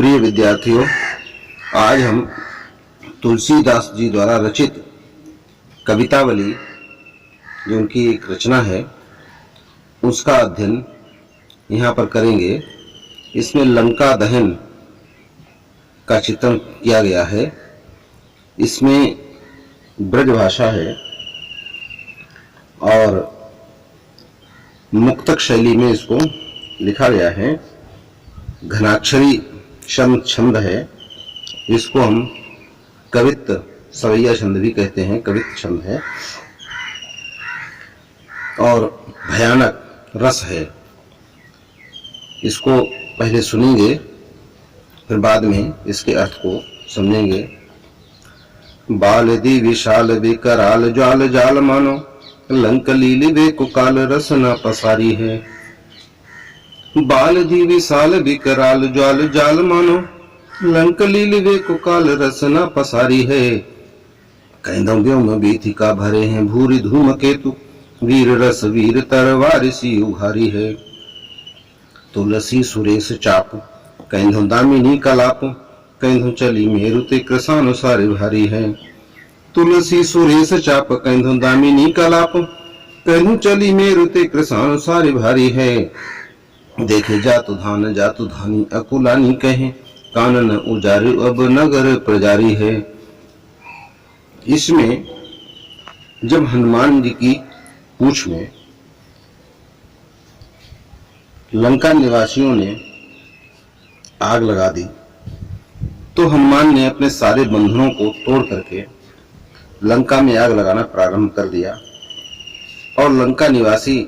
प्रिय विद्यार्थियों, आज हम तुलसीदास जी द्वारा रचित कवितावली, जो उनकी एक रचना है, उसका अध्ययन यहाँ पर करेंगे। इसमें लंका दहन का चित्रण किया गया है। इसमें ब्रज भाषा है और मुक्तक शैली में इसको लिखा गया है। घनाक्षरी छंद है, इसको हम कवित्त सवैया छंद भी कहते हैं, कवित्त छंद है और भयानक रस है। इसको पहले सुनेंगे, फिर बाद में इसके अर्थ को समझेंगे। बाल दी विशाल विकराल ज्वाल जाल मानो, लंक लीली वे कुकाल रस न पसारी है। बाल दी विशाल विकराल ज्वाल जाल मानो, लंक लीली वे कुकाल रस न पसारी है। कैंदों व्योम बीथिका भरे हैं भूरि धूम केतु, वीर रस वीर तरवार सी उघारी है। तुलसी सुरेश चाप कैंधों दामिनी कलाप, कैंधों चली मेरु ते कृसानुसार भारी है। तुलसी सुरेश चाप कैंधों दामिनी कलाप, कैंधों चली मेरु ते कृसानुसार भारी है। देखे जातु धानी अकुलानी कहे, कानन उजारु अब नगर प्रजारी है। इसमें जब हनुमान जी की पूंछ में लंका निवासियों ने आग लगा दी, तो हनुमान ने अपने सारे बंधनों को तोड़ करके लंका में आग लगाना प्रारंभ कर दिया। और लंका निवासी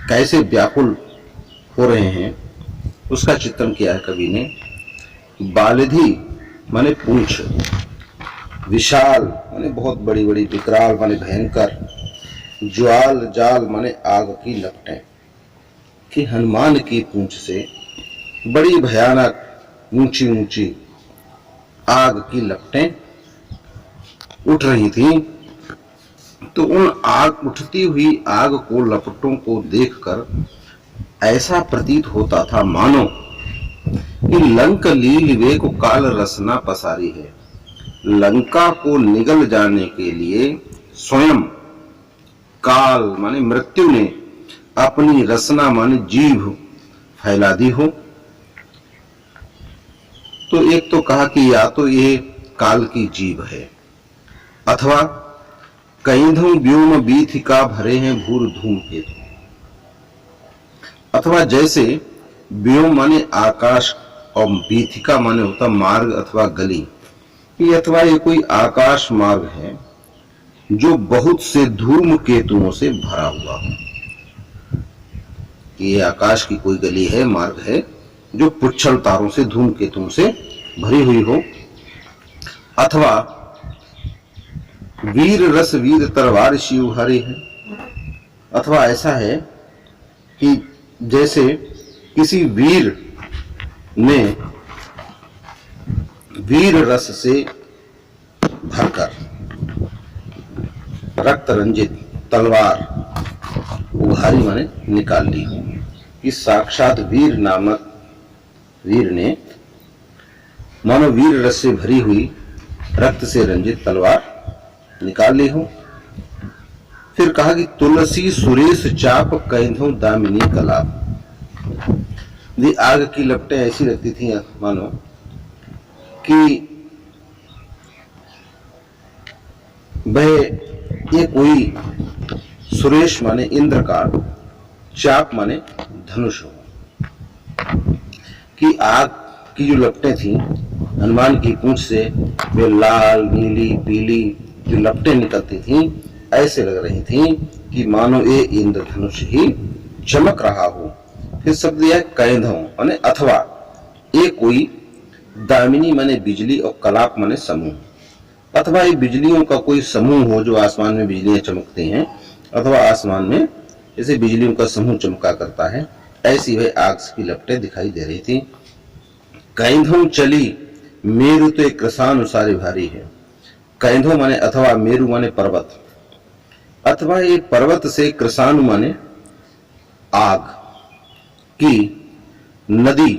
कैसे व्याकुल हो रहे हैं उसका चित्रण किया है कवि ने। बालधि माने पूंछ, विशाल माने बहुत बड़ी बड़ी, विकराल माने भयंकर, ज्वाल जाल माने आग की लपटें, कि हनुमान की पूंछ से बड़ी भयानक ऊंची ऊंची आग की लपटें उठ रही थी। तो उन आग उठती हुई आग को, लपटों को देखकर ऐसा प्रतीत होता था मानो कि लंक लील वे को काल रसना पसारी है। लंका को निगल जाने के लिए स्वयं काल माने मृत्यु ने अपनी रसना माने जीभ फैला दी हो। तो एक तो कहा कि या तो ये काल की जीभ है, अथवा कैंधों व्योम बीथिका भरे हैं भूर धूम हेतु, अथवा जैसे व्योम माने आकाश और बीथिका माने होता मार्ग अथवा गली, अथवा ये कोई आकाश मार्ग है जो बहुत से धूम केतुओं से भरा हुआ हो। ये आकाश की कोई गली है, मार्ग है जो पुच्छल तारों से, धूम केतुओं से भरी हुई हो। अथवा वीर रस वीर तरवार शिव हरे है, अथवा ऐसा है कि जैसे किसी वीर ने वीर रस से भरकर रक्त रंजित तलवार उघारी माने निकाल ली, कि साक्षात वीर नामक वीर ने मानो वीर रस से भरी हुई रक्त से रंजित तलवार निकाल ली हो। फिर कहा कि तुलसी सुरेश चाप कैंधों दामिनी कलाप। ये आग की लपटें ऐसी लगती थी मानो कि वह ये कोई सुरेश माने इंद्र का, चाप माने धनुष हो, कि आग की जो लपटें थी हनुमान की पूंछ से, वे लाल नीली पीली जो लपटें निकलती थीं, ऐसे लग रही थीं कि मानो ये इंद्रधनुष ही चमक रहा हो। फिर शब्द दिया कैंधों माने अथवा, ये कोई दामिनी माने बिजली और कलाप माने समूह, अथवा ये बिजलियों का कोई समूह हो जो आसमान में बिजलियां चमकती हैं, अथवा आसमान में जैसे बिजलियों का समूह चमका करता है, ऐसी वह आग की लपटें दिखाई दे रही थी। कैंधों चली मेरु तो कृसानुसारी भारी है। कैंधों माने अथवा, मेरु माने पर्वत, अथवा ये पर्वत से कृसानु माने आग की नदी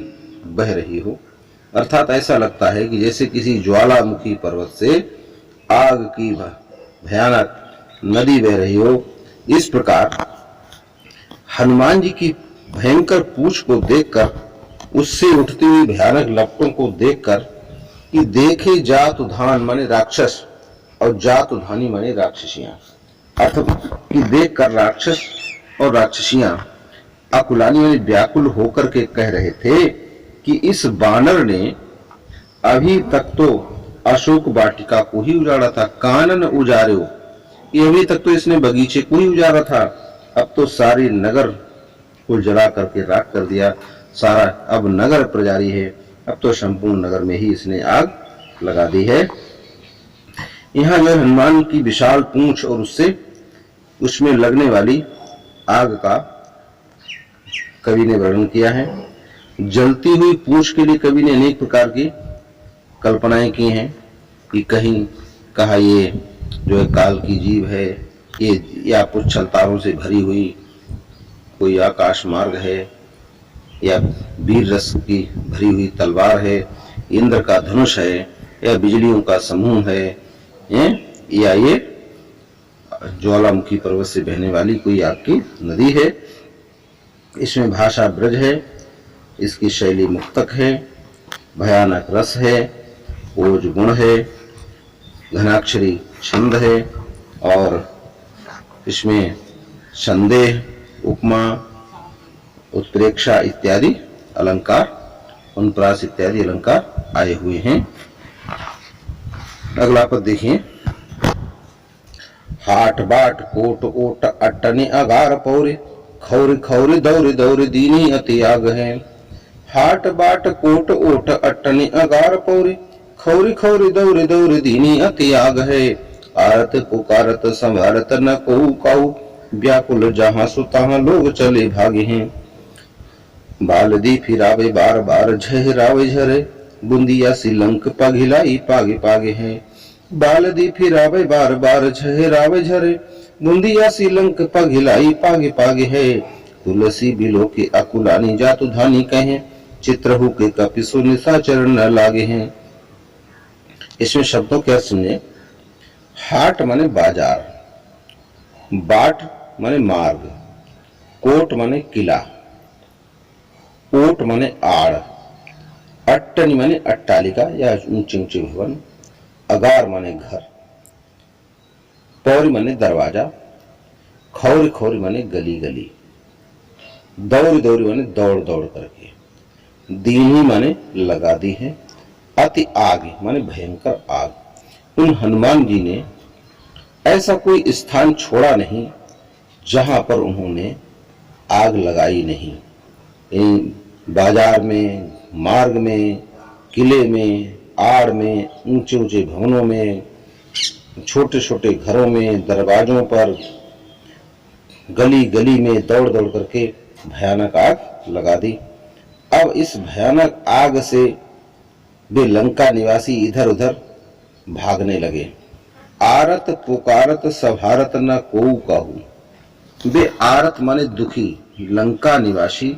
बह रही हो। अर्थात ऐसा लगता है कि जैसे किसी ज्वालामुखी पर्वत से आग की भयानक नदी बह रही हो। इस प्रकार हनुमान जी की भयंकर पूंछ को देखकर, उससे उठती हुई भयानक लपटों को देखकर, कि देखे जात धान माने राक्षस और जात धानी माने राक्षसियां, अर्थात कि देखकर राक्षस और राक्षसियां अकुलानी माने व्याकुल होकर के कह रहे थे कि इस बानर ने अभी तक तो अशोक वाटिका को ही उजाड़ा था, कानन उजारे, ये अभी तक तो इसने बगीचे को ही उजाड़ा था, अब तो सारी नगर को जला करके राख कर दिया, सारा अब नगर प्रजारी है, अब तो संपूर्ण नगर में ही इसने आग लगा दी है। यहाँ जो हनुमान की विशाल पूंछ और उसमें लगने वाली आग का कवि ने वर्णन किया है। जलती हुई पूंछ के लिए कवि ने अनेक प्रकार की कल्पनाएं की हैं कि कहीं कहा ये जो है काल की जीव है, ये या कुछ छलतारों से भरी हुई कोई आकाश मार्ग है, या वीर रस की भरी हुई तलवार है, इंद्र का धनुष है, या बिजलियों का समूह है, या ये ज्वालामुखी पर्वत से बहने वाली कोई आग की नदी है। इसमें भाषा ब्रज है, इसकी शैली मुक्तक है, भयानक रस है, ओज गुण है, घनाक्षरी छंद है, और इसमें संदेह, उपमा, उत्प्रेक्षा इत्यादि अलंकार, अनुप्रास इत्यादि अलंकार आए हुए हैं। अगला पद देखिए। हाट बाट कोट ओट अट्टने अगार पौरे, खौरे खौरे दौरे दौरे दीनी अति आग है। हाट बाट कोट ओट अट्टने अगार पौरे, खौरे खौरे दौरे दौरे दीनी अति आग है। आरत पुकारत संभारत न कोऊ काऊ, व्याकुल जहां सु तहां लोग चले भागे हैं। बालदी फिरावे बार बार झहरावे झरे, बुंदिया सी लंक पघिलाई पागे पागे हैं। बालदी फिरावे बार बार झहरावे झरे, बुंदिया सी लंक पघिलाई पागे पागे है। तुलसी बिलो के अकुलानी जातु धानी कहे, चित्रहु के कपिसु निशाचर न लागे हैं। इसमें शब्दों के अर्थ सुनिए। हाट माने बाजार, बाट माने मार्ग, कोट माने किला, ओट माने आड़, अट्टनी माने अट्टालिका या ऊंचे ऊंचे भवन, अगार माने घर, पौरी माने दरवाजा, खौरी खौरी माने गली गली, दौरी दौरी माने दौड़ दौड़ करके, दीनी माने लगा दी है, अति आग माने भयंकर आग। उन हनुमान जी ने ऐसा कोई स्थान छोड़ा नहीं जहां पर उन्होंने आग लगाई नहीं। बाजार में, मार्ग में, किले में, आड़ में, ऊंचे ऊंचे भवनों में, छोटे छोटे घरों में, दरवाजों पर, गली गली में दौड़ दौड़ करके भयानक आग लगा दी। अब इस भयानक आग से वे लंका निवासी इधर उधर भागने लगे। आरत पुकारत सभारत न कोऊ काहू। वे आरत माने दुखी, लंका निवासी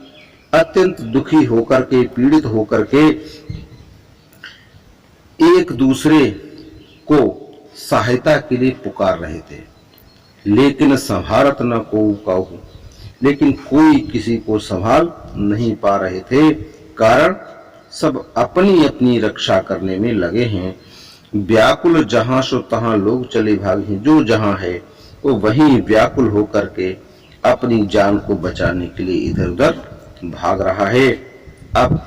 अत्यंत दुखी होकर के, पीड़ित होकर के एक दूसरे को सहायता के लिए पुकार रहे थे, लेकिन संभारत न कोऊ काहू, लेकिन कोई किसी को संभाल नहीं पा रहे थे। कारण सब अपनी अपनी रक्षा करने में लगे हैं। व्याकुल जहां सो तहां लोग चले भागे, जो जहां है वो वहीं व्याकुल होकर के अपनी जान को बचाने के लिए इधर उधर भाग रहा है। अब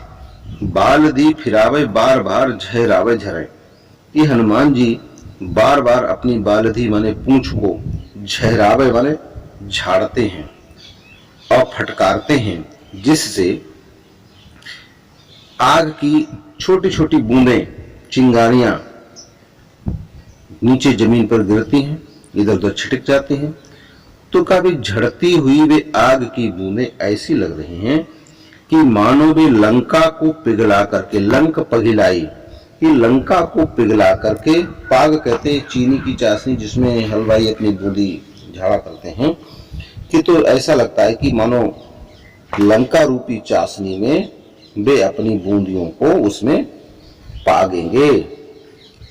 बालदी फिरावे बार बार झहरावे झरे, ये हनुमान जी बार बार अपनी बालदी माने पूंछ को झहरावे माने झाड़ते हैं और फटकारते हैं, जिससे आग की छोटी छोटी बूंदें, चिंगारियां नीचे जमीन पर गिरती हैं, इधर उधर छिटक जाती हैं। तो काफी झड़ती हुई वे आग की बूंदें ऐसी लग रही हैं कि मानो वे लंका को पिघला करके, लंक पघिलाई, कि लंका को पिघला करके, पाग कहते हैं चीनी की चाशनी जिसमें हलवाई अपनी बूंदी झाड़ा करते हैं, कि तो ऐसा लगता है कि मानो लंका रूपी चाशनी में वे अपनी बूंदियों को उसमें पागेंगे।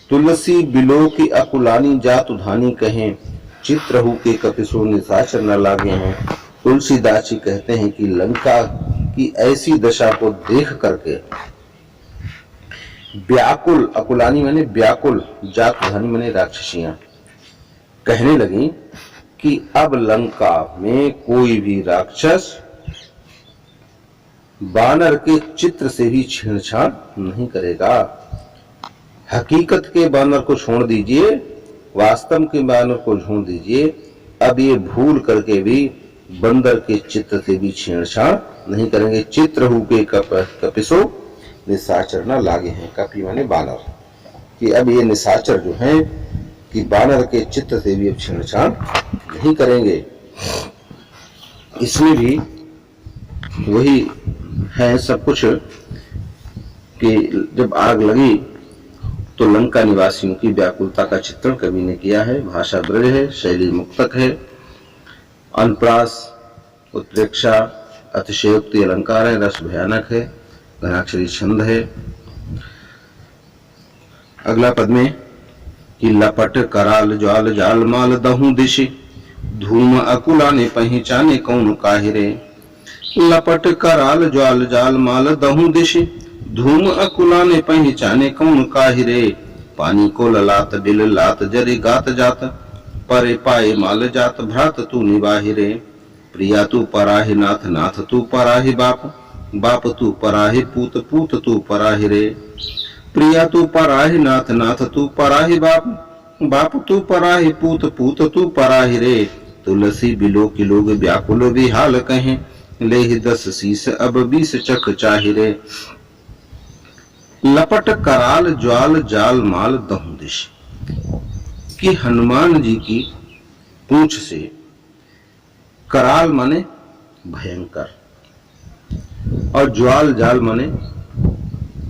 तुलसी बिलो की अकुलानी जात उधानी कहें, चित्रहु के कपिसो निशाचर न लागे हैं। तुलसीदास जी कहते हैं कि लंका की ऐसी दशा को देख करके व्याकुल, अकुलानी माने व्याकुल, जात उधानी माने राक्षसियां कहने लगी कि अब लंका में कोई भी राक्षस बानर के चित्र से भी छेड़छाड़ नहीं करेगा। हकीकत के बानर को छोड़ दीजिए, वास्तव के बानर को छोड़ दीजिए, अब ये भूल करके भी बंदर के चित्र से भी छेड़छाड़ नहीं करेंगे। चित्रहु के कपिसो निशाचर न लागे हैं। कपि माने बानर, कि अब ये निशाचर जो हैं कि बानर के चित्र से भी अब छेड़छाड़ नहीं करेंगे। इसमें भी वही है सब कुछ कि जब आग लगी तो लंका निवासियों की व्याकुलता का चित्रण कवि ने किया है। भाषा ब्रज है, शैली मुक्तक है, अनुप्रास, उत्प्रेक्षा, अतिशयोक्ति अलंकार है, रस भयानक है, घनाक्षरी छंद है। अगला पद में कि लपट कराल ज्वाल जाल माल दहु दिशि, धूम अकुला ने पहचाने कौन काहिरे। लपट कराल ज्वाल जाल माल दहु दिशि, धूम अकुला ने पहचाने कौन काहिरे। पानी को ललात बिल लात जरे गात जात, परे पाए माल जात भ्रात तू निबाहिरे। प्रिया तू पराहि नाथ, नाथ तू पराहि बाप, बाप तू पराहि पूत, पूत तू पराहि रे। प्रिया तू पराहि नाथ, नाथ तू पराहि बाप, बाप तू पराहि पूत, पूत तू पराहि रे। तुलसी बिलो की लोग व्याकुल विहाल कहें, ले 10 शीस अब 20 चक चाहिरे। लपट कराल ज्वाल जाल माल दहु दिश, कि हनुमान जी की पूंछ से, कराल माने भयंकर और ज्वाल जाल माने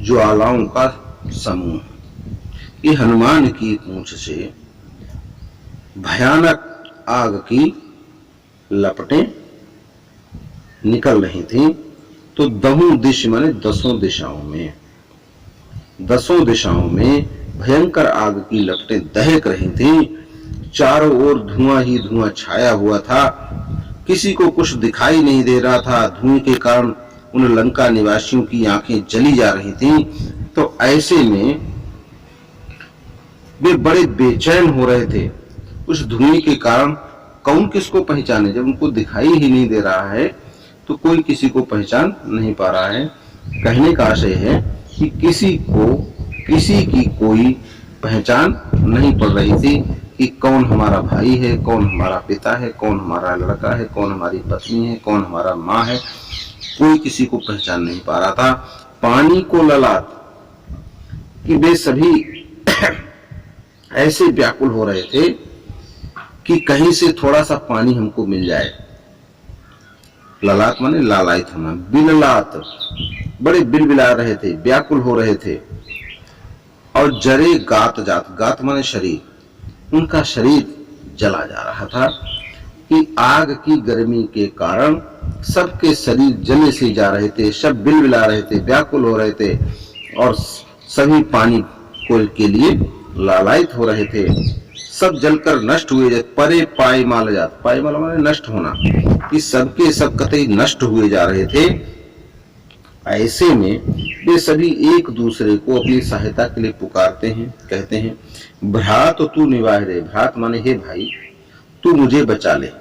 ज्वालाओं का समूह, कि हनुमान की पूंछ से भयानक आग की लपटें निकल रही थी। तो दहु दिश माने 10 दिशाओं में, 10 दिशाओं में भयंकर आग की लपटें दहक रही थी। चारों ओर धुआं ही धुआं छाया हुआ था, किसी को कुछ दिखाई नहीं दे रहा था। धुएं के कारण उन लंका निवासियों की आंखें जली जा रही थीं। तो ऐसे में वे बड़े बेचैन हो रहे थे। उस धुएं के कारण कौन किसको पहचाने, जब उनको दिखाई ही नहीं दे रहा है तो कोई किसी को पहचान नहीं पा रहा है। कहने का आशय है कि किसी की कोई पहचान नहीं पड़ रही थी कि कौन हमारा भाई है, कौन हमारा पिता है, कौन हमारा लड़का है, कौन हमारी पत्नी है, कौन हमारा माँ है। कोई किसी को पहचान नहीं पा रहा था। पानी को ललाट, कि वे सभी ऐसे व्याकुल हो रहे थे कि कहीं से थोड़ा सा पानी हमको मिल जाए। ललाट माने लालायित होना, बिललात, बड़े बिलबिला रहे थे, व्याकुल हो रहे थे। और जरे गात जात, गात माने शरीर, उनका शरीर जला जा रहा था कि आग की गर्मी के कारण सबके शरीर जले से जा रहे थे, सब बिलबिला रहे थे, व्याकुल हो रहे थे और सभी पानी को के लिए लालायित हो रहे थे। सब जलकर नष्ट हुए जाते। परे पाए माल जात, पाए माल माने नष्ट होना, कि सबके सब कतई नष्ट हुए जा रहे थे। ऐसे में वे सभी एक दूसरे को अपनी सहायता के लिए पुकारते हैं, कहते हैं भ्रात तू निवाह रे। भ्रात माने हे भाई, तू मुझे बचा ले।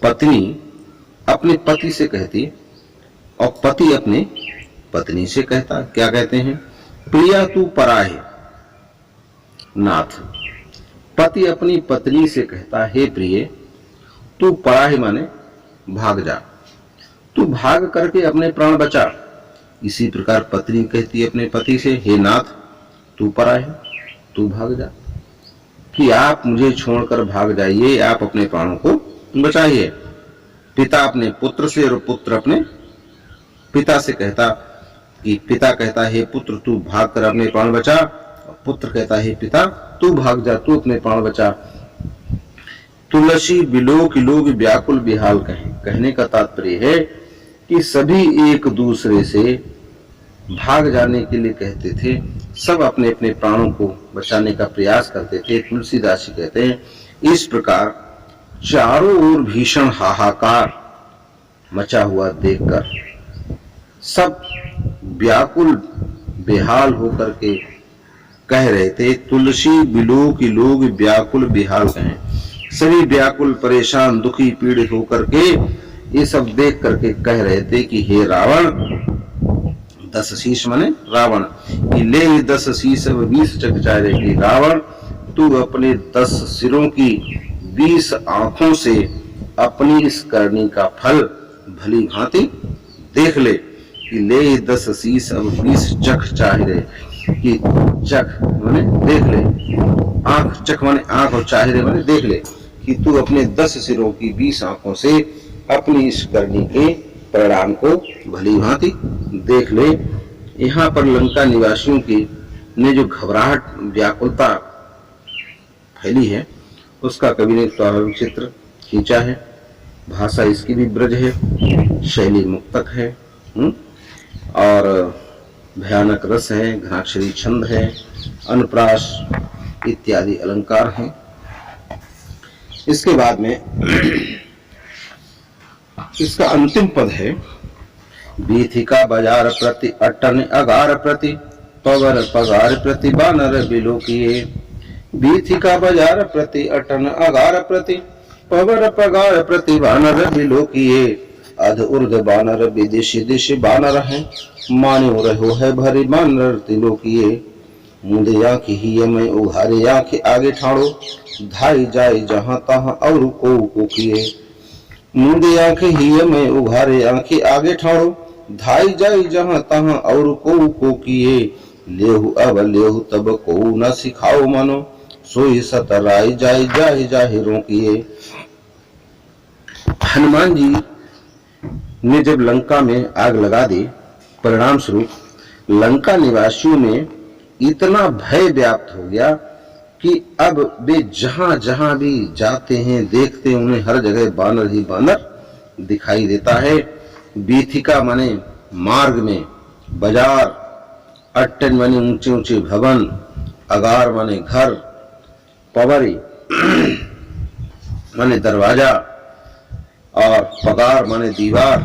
पत्नी अपने पति से कहती और पति अपने पत्नी से कहता, क्या कहते हैं, प्रिया तू पराहे नाथ। पति अपनी पत्नी से कहता, हे प्रिय तू पराहे माने भाग जा, तू भाग करके अपने प्राण बचा। इसी प्रकार पत्नी कहती है अपने पति से, हे नाथ तू पराहे, तू भाग जा, कि आप मुझे छोड़कर भाग जाइए, आप अपने प्राणों को बचाइए। पिता अपने पुत्र से और पुत्र अपने पिता से कहता कि पिता कहता, हे पुत्र तू भाग कर अपने प्राण बचा, और पुत्र कहता, हे पिता तू भाग जा, तू अपने प्राण बचा। तुलसी बिलो की लोग व्याकुल बिहाल कहें। कहने का तात्पर्य है कि सभी एक दूसरे से भाग जाने के लिए कहते थे, सब अपने अपने प्राणों को बचाने का प्रयास करते थे। तुलसीदास जी कहते हैं, इस प्रकार चारों ओर भीषण हाहाकार मचा हुआ देखकर सब व्याकुल बेहाल होकर के कह रहे थे, तुलसी बिलो की लोग व्याकुल बेहाल कहें। सभी व्याकुल परेशान दुखी पीड़ित होकर के ये सब देख करके कह रहे थे कि हे रावण, 10 शीश माने रावण, कि ले 10 शीश अब 20 चक चाहे कि रावण, तू अपने 10 सिरों की 20 आंखों से अपनी इस करनी का फल भली भांति देख ले। कि ले 10 शीश अब 20 चख चाहे, कि चख माने देख ले, आंख, चख माने आंख और चाहे माने देख ले, कि तू अपने 10 सिरों की 20 आंखों से अपनी इस करनी के परिणाम को भली भांति देख ले। यहाँ पर लंका निवासियों की ने जो घबराहट व्याकुलता फैली है उसका कवि ने स्वाभाविक चित्र खींचा है। भाषा इसकी भी ब्रज है, शैली मुक्तक है और भयानक रस है, घनाक्षरी छंद है, अनुप्रास इत्यादि अलंकार हैं। इसके बाद में इसका अंतिम पद है, बीथिका बाजार प्रति अट्टन अगार प्रति पवर पगार प्रति बानर बिलोकिए। बीथिका बाजार प्रति अट्टन अगार प्रति पवर पगार प्रति बानर बिलोकिए। अध उर्ध बानर विदिश दिश बानर है, मान्यो रहो है भरी बानर तिलोकिए। मुंदे आंख ही में उघारे आंख आगे ठाड़ो, धाई जाए जहां तहां और को किए। मुंदे आंख ही में उघारे आंखें आगे ठाड़ो, धाई जाई जहां तहां और को किए। लेहु अब लेहु तब को न सिखाओ मानो, सोई सतराई जाए जाहे जाहिरों किए। हनुमान जी ने जब लंका में आग लगा दी, परिणाम स्वरूप लंका निवासियों में इतना भय व्याप्त हो गया कि अब वे जहां जहां भी जाते हैं देखते हैं उन्हें हर जगह बानर ही बानर दिखाई देता है। बीथिका माने मार्ग में, बाजार, अट्टन माने ऊंचे ऊंचे भवन, अगार माने घर, पवरी माने दरवाजा और पगार माने दीवार,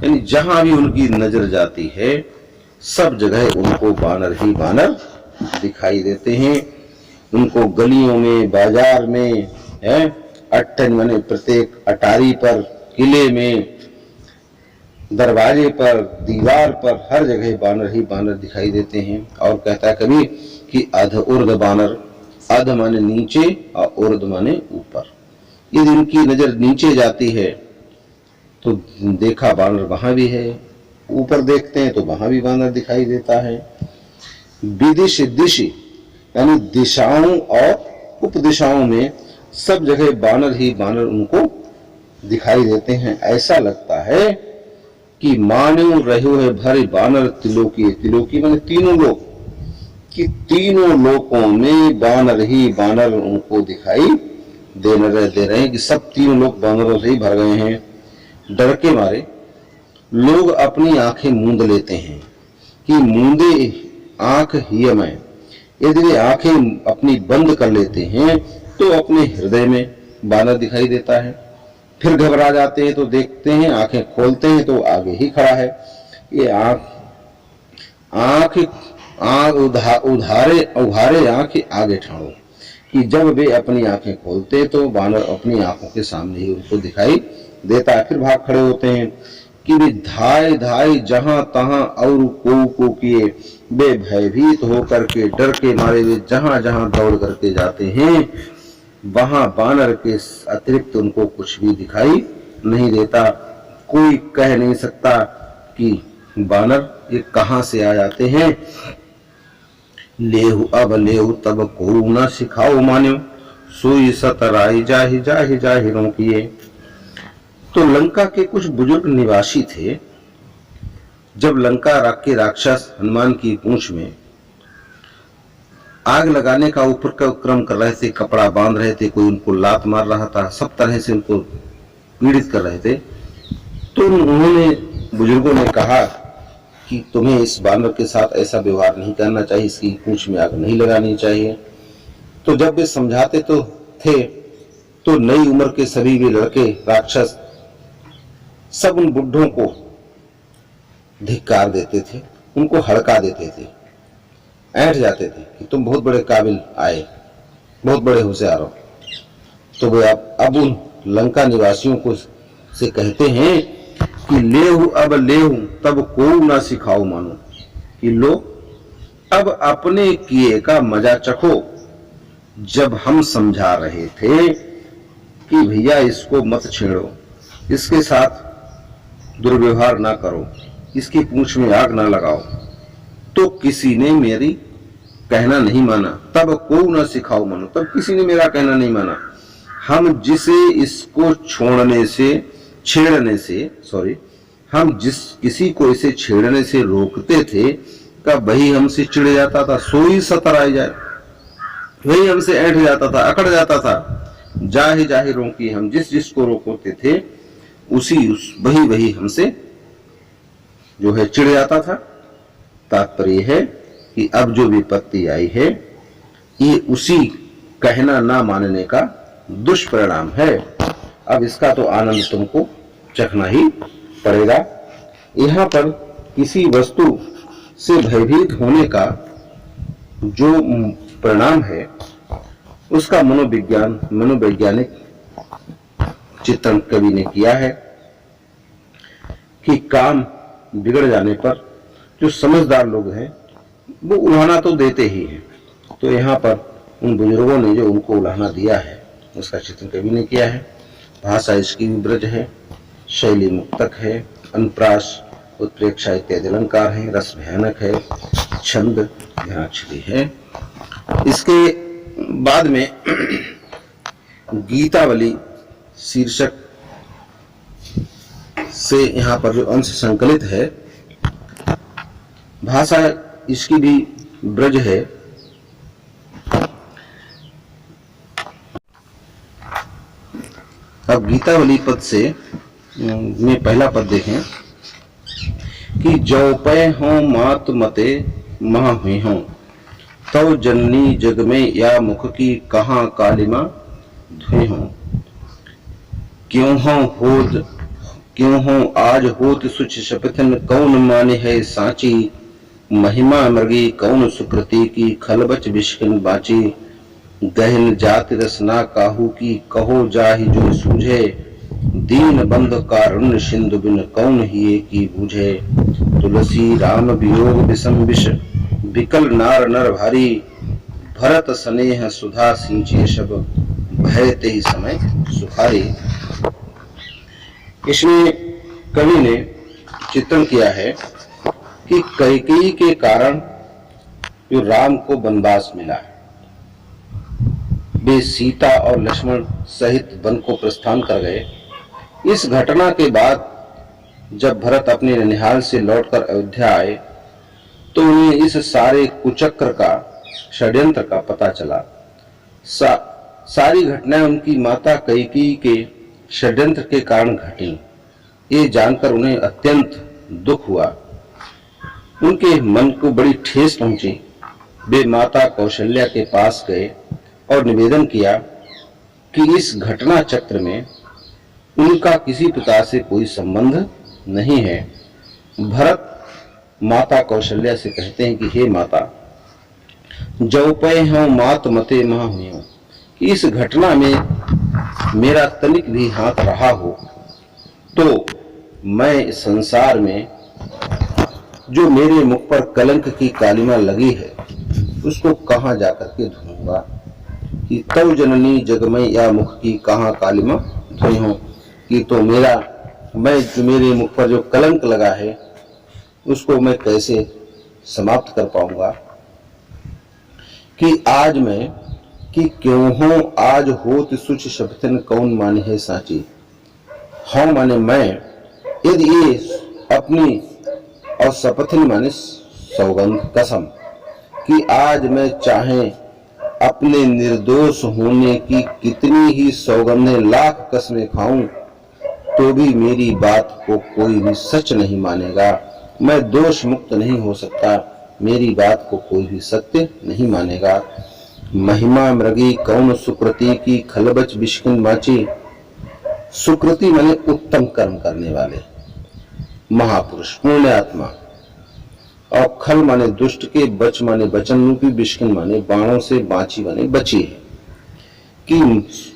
यानी जहां भी उनकी नजर जाती है सब जगह उनको बानर ही बानर दिखाई देते हैं। उनको गलियों में, बाजार में, अट्टन माने प्रत्येक अटारी पर, किले में, दरवाजे पर, दीवार पर, हर जगह बानर ही बानर दिखाई देते हैं। और कहता है कभी कि अध उर्ध बानर, अध माने नीचे और उर्ध माने ऊपर। यदि उनकी नजर नीचे जाती है तो देखा बानर वहां भी है, ऊपर देखते हैं तो वहां भी बानर दिखाई देता है। विदिश दिश यानी दिशाओं और उपदिशाओं में सब जगह बानर ही बानर उनको दिखाई देते हैं। ऐसा लगता है कि मानो रहो है भरे बानर तिलोकी। तिलोकी माने तीनों लोक, कि तीनों लोकों में बानर ही बानर उनको दिखाई दे रहे हैं, कि सब तीनों लोग बानरों से ही भर गए हैं। डर के मारे लोग अपनी आंखें मूंद लेते हैं, कि मूंदे आंख ही में, यदि वे आंखें अपनी बंद कर लेते हैं तो अपने हृदय में बानर दिखाई देता है। फिर घबरा जाते हैं तो देखते हैं, आंखें खोलते हैं तो आगे ही खड़ा है। ये आंख उधारे आंखें आगे ठाड़ो, कि जब वे अपनी आंखें खोलते तो बानर अपनी आंखों के सामने ही उनको दिखाई देता है। फिर भाग खड़े होते हैं कि वे धाय धाय जहां तहां और को किए। वे भयभीत होकर के, डर के मारे वे जहां जहां दौड़ करके जाते हैं वहां बानर के अतिरिक्त उनको कुछ भी दिखाई नहीं देता। कोई कह नहीं सकता कि बानर ये कहां से आ जाते हैं। लेहु अब लेहु तब को न सिखाओ मान्यो, सोई सतराई जाहि जाहि जाहिरों किए। तो लंका के कुछ बुजुर्ग निवासी थे। जब लंका के राक्षस हनुमान की पूंछ में आग लगाने का उपक्रम कर रहे थे, कपड़ा बांध रहे थे, कोई उनको लात मार रहा था, सब तरह से उनको पीड़ित कर रहे थे, तो उन्होंने बुजुर्गों ने कहा कि तुम्हें इस बानर के साथ ऐसा व्यवहार नहीं करना चाहिए, इसकी पूंछ में आग नहीं लगानी चाहिए। तो जब वे समझाते तो थे तो नई उम्र के सभी वे लड़के राक्षस सब उन बुढ़ों को धिक्कार देते थे, उनको हड़का देते थे, ऐंठ जाते थे कि तुम बहुत बड़े काबिल आए, बहुत बड़े होशियार हो। तो वे अब उन लंका निवासियों को से कहते हैं कि लेहु अब लेहु तब को ना सिखाओ मानो, कि लो अब अपने किए का मजा चखो। जब हम समझा रहे थे कि भैया इसको मत छेड़ो, इसके साथ दुर्व्यवहार ना करो, इसकी पूंछ में आग ना लगाओ, तो किसी ने मेरी कहना नहीं माना। तब को ना सिखाओ मानो, तब किसी ने मेरा कहना नहीं माना। हम जिसे इसको हम जिस किसी को इसे छेड़ने से रोकते थे का वही हमसे चिढ़ जाता था, सोई सतराई जाए, वही हमसे ऐंठ जाता था, अकड़ जाता था। जाहि जाहि रोकी, हम जिस जिसको रोकते थे वही हमसे जो है चिढ़ जाता था। तात्पर्य है कि अब जो विपत्ति आई है ये उसी कहना ना मानने का दुष्परिणाम है। अब इसका तो आनंद तुमको चखना ही पड़ेगा। यहाँ पर किसी वस्तु से भयभीत होने का जो परिणाम है उसका मनोवैज्ञानिक चित्रण कवि ने किया है कि काम बिगड़ जाने पर जो समझदार लोग हैं वो उल्हाना तो देते ही हैं। तो यहाँ पर उन बुजुर्गों ने जो उनको उल्हाना दिया है उसका चित्रण कवि ने किया है। भाषा इसकी ब्रज है, शैली मुक्तक है, अनुप्रास उत्प्रेक्षा इत्यादि अलंकार है, रस भयानक है, छंद ध्यानाक्षरी है। इसके बाद में गीतावली शीर्षक से यहाँ पर जो अंश संकलित है, भाषा इसकी भी ब्रज है। अब गीतावली पद से में पहला पद देखें कि जौ पै हों मात मते महा हुई हों, तव जननी जग में या मुख की कहाँ कालिमा धुई हों। क्यों हो आज होत सुच शपथन, कौन माने है साची, महिमा मृगी कौन सुकृति की, खलबच विष्किन बाची। गहन जाति रसना काहू की, कहो जाहि जो सूझे, दीन बंध कारुण्य सिंधु बिन कौन हिये की बूझे। तुलसी राम वियोग विषम विष, विकल नार नर भारी, भरत स्नेह सुधा सिंचे शब, भय ते ही समय सुखारी। इसमें कवि ने चित्रण किया है कि कैकेयी के कारण जो राम को वनवास मिला, वे सीता और लक्ष्मण सहित वन को प्रस्थान कर गए। इस घटना के बाद जब भरत अपने ननिहाल से लौटकर अयोध्या आए तो उन्हें इस सारे कुचक्र का, षड्यंत्र का पता चला। सारी घटनाएं उनकी माता कैकेयी के षड्यंत्र के कारण घटी। ये जानकर उन्हें अत्यंत दुख हुआ, उनके मन को बड़ी ठेस पहुंची। वे माता कौशल्या के पास गए और निवेदन किया कि इस घटना चक्र में उनका किसी प्रकार से कोई संबंध नहीं है। भरत माता कौशल्या से कहते हैं कि हे माता, जौ पै हों मात मते महा हुई हों, कि इस घटना में मेरा तनिक भी हाथ रहा हो तो मैं संसार में जो मेरे मुख पर कलंक की कालिमा लगी है उसको कहां जाकर के धोऊंगा। कि तव जननी जगमय या मुख की कहां कालिमा धोई हूं, कि तो मैं जो मेरे मुख पर जो कलंक लगा है उसको मैं कैसे समाप्त कर पाऊंगा। कि आज मैं कि क्यों हो आज होत सुच शपथन, कौन माने है साची। हाँ माने मैं, यदि ये अपनी, और शपथन माने सौगंध कसम, कि आज मैं चाहे अपने निर्दोष होने की कितनी ही सौगंधें लाख कसमें खाऊं तो भी मेरी बात को कोई भी सच नहीं मानेगा। मैं दोष मुक्त नहीं हो सकता, मेरी बात को कोई भी सत्य नहीं मानेगा। महिमा मृगी कौन सुकृति की, खलबच बिश्किन बाची। सुकृति माने उत्तम कर्म करने वाले, महापुरुष, पुण्य आत्मा। और खल माने दुष्ट के, बच माने वचन रूपी, बिश्किन माने बाणों से, बाची माने बची है। कि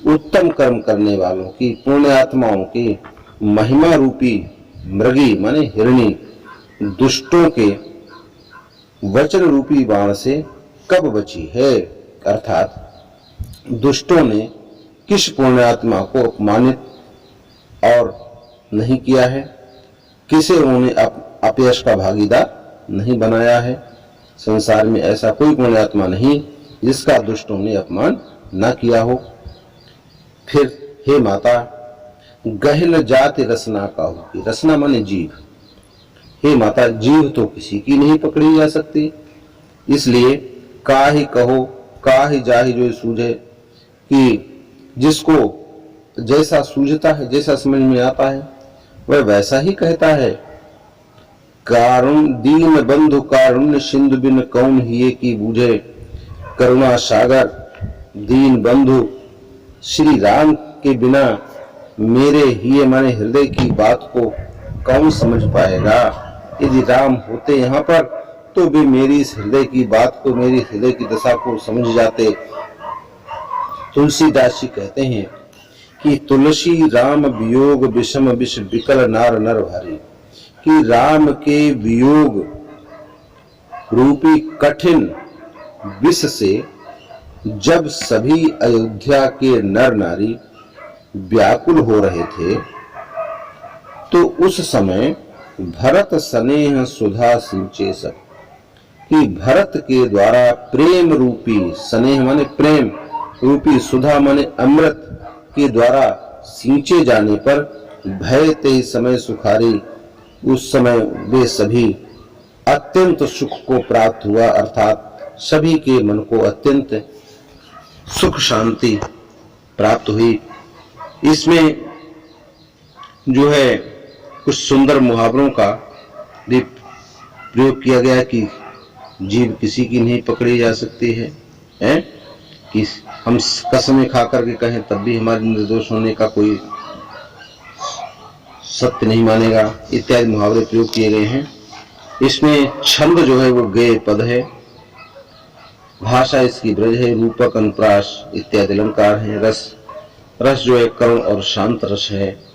उत्तम कर्म करने वालों की, पुण्य आत्माओं की महिमा रूपी मृगी माने हिरणी दुष्टों के वचन रूपी बाण से कब बची है। अर्थात दुष्टों ने किस पुण्य आत्मा को अपमानित और नहीं किया है, किसे उन्होंने अपयश का भागीदार नहीं बनाया है। संसार में ऐसा कोई पुण्य आत्मा नहीं जिसका दुष्टों ने अपमान न किया हो। फिर हे माता, गहन जाति रसना का होगी, रसना माने जीव। हे माता, जीव तो किसी की नहीं पकड़ी जा सकती, इसलिए काहि कहो काहि जाहि जो सूझे, कि जिसको जैसा सूझता है, जैसा समझ में आता है वह वैसा ही कहता है। कारुण दीन बंधु कारुण्य सिंधु बिन कौन हिये की बूझे। करुणा सागर दीन बंधु श्री राम के बिना मेरे हिये माने हृदय की बात को कौन समझ पाएगा। यदि राम होते यहाँ पर तो वे मेरी इस हृदय की बात को, मेरी हृदय की दशा को समझ जाते। तुलसीदास जी कहते हैं कि तुलसी राम वियोग विषम विष विकल नार नर भारी। कि राम के वियोग रूपी कठिन विष से जब सभी अयोध्या के नर नारी व्याकुल हो रहे थे, तो उस समय भरत स्नेह सुधा सिंचे सब। कि भरत के द्वारा प्रेम रूपी, स्नेह माने प्रेम रूपी, सुधा माने अमृत के द्वारा सिंचे जाने पर भय ते समय सुखारी। उस समय वे सभी अत्यंत सुख को प्राप्त हुआ। अर्थात सभी के मन को अत्यंत सुख शांति प्राप्त हुई। इसमें जो है कुछ सुंदर मुहावरों का भी प्रयोग किया गया कि जीव किसी की नहीं पकड़ी जा सकती है, कि हम कसमें खा करके कहें तब भी हमारे निर्दोष होने का कोई सत्य नहीं मानेगा, इत्यादि मुहावरे प्रयोग किए गए हैं। इसमें छंद जो है वो गेय पद है, भाषा इसकी ब्रज है, रूपक अनुप्रास इत्यादि अलंकार हैं। रस जो है करुण और शांत रस है।